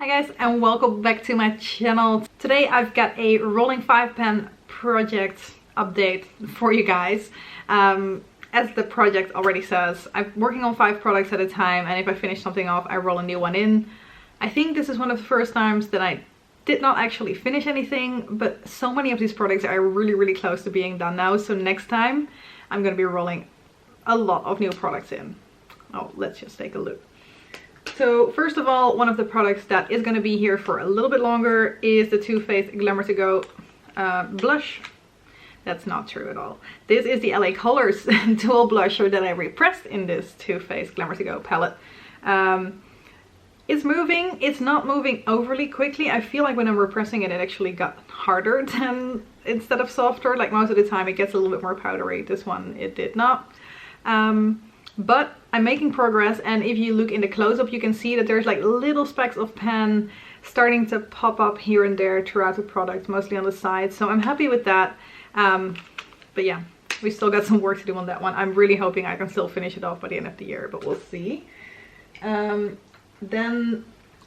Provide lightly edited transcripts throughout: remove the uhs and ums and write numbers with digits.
Hi guys, and welcome back to my channel. Today I've got a rolling 5-pen project update for you guys. As the project already says, I'm working on 5 products at a time, and if I finish something off I roll a new one in. I think this is one of the first times that I did not actually finish anything, but so many of these products are really close to being done now, so next time I'm going to be rolling a lot of new products in. Oh, let's just take a look. So first of all, one of the products that is going to be here for a little bit longer is the Too Faced Glamour To Go blush. That's not true at all. This is the LA Colors dual blusher that I repressed in this Too Faced Glamour To Go palette. It's moving. It's not moving overly quickly. I feel like when I'm repressing it, it actually got harder than instead of softer. Like most of the time it gets a little bit more powdery. This one it did not. But I'm making progress, and if you look in the close-up you can see that there's like little specks of pen starting to pop up here and there throughout the product, mostly on the side, so I'm happy with that. But yeah, we still got some work to do on that one. I'm really hoping I can still finish it off by the end of the year, but we'll see. Then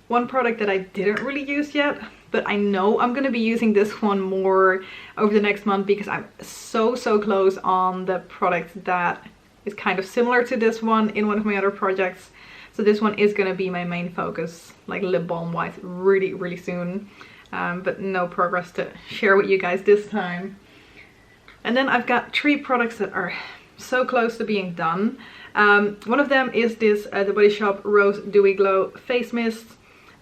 one product that I didn't really use yet, but I know I'm going to be using this one more over the next month because I'm so close on the product that is kind of similar to this one in one of my other projects. So this one is going to be my main focus, like lip balm wise, really soon. But no progress to share with you guys this time. And then I've got 3 products that are so close to being done. One of them is this The Body Shop Rose Dewy Glow Face Mist.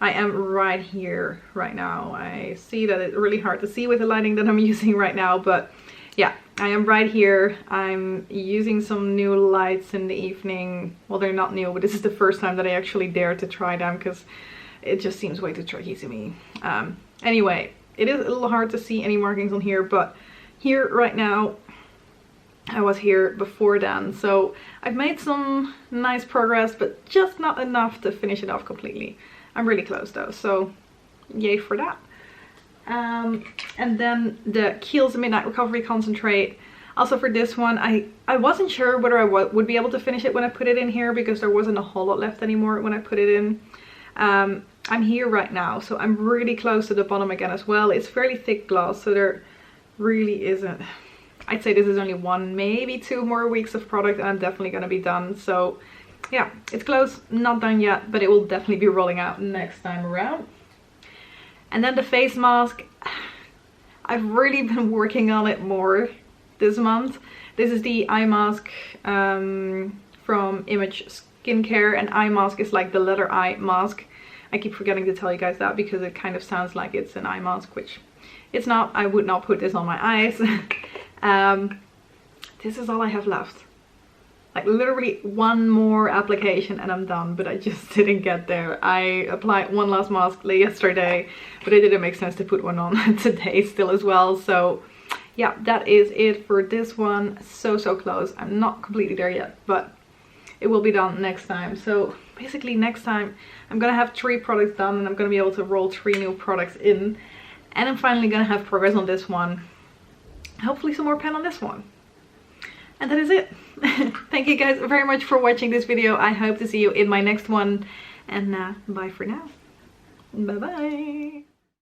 I am right here right now. I see that it's really hard to see with the lighting that I'm using right now, but yeah, I am right here. I'm using some new lights in the evening. Well, they're not new, but this is the first time that I actually dare to try them because it just seems way too tricky to me. Anyway, it is a little hard to see any markings on here, but here right now, I was here before then. So I've made some nice progress, but just not enough to finish it off completely. I'm really close though, so yay for that. And then the Kiehl's Midnight Recovery Concentrate. Also for this one, I wasn't sure whether I would be able to finish it when I put it in here because there wasn't a whole lot left anymore when I put it in. I'm here right now, so I'm really close to the bottom again as well. It's fairly thick gloss, so there really isn't. I'd say this is only 1, maybe 2 more weeks of product and I'm definitely going to be done. So yeah, it's close, not done yet, but it will definitely be rolling out next time around. And then the face mask, I've really been working on it more this month. This is the eye mask from Image Skincare, and eye mask is like the letter I mask. I keep forgetting to tell you guys that because it kind of sounds like it's an eye mask, which it's not. I would not put this on my eyes. This is all I have left. Like literally 1 more application and I'm done, but I just didn't get there. I applied one last mask yesterday, but it didn't make sense to put one on today still as well. So yeah, that is it for this one. So close. I'm not completely there yet, but it will be done next time. So basically next time I'm gonna have 3 products done and I'm gonna be able to roll 3 new products in, and I'm finally gonna have progress on this one. Hopefully some more pen on this one. And that is it. Thank you guys very much for watching this video. I hope to see you in my next one. And bye for now. Bye bye.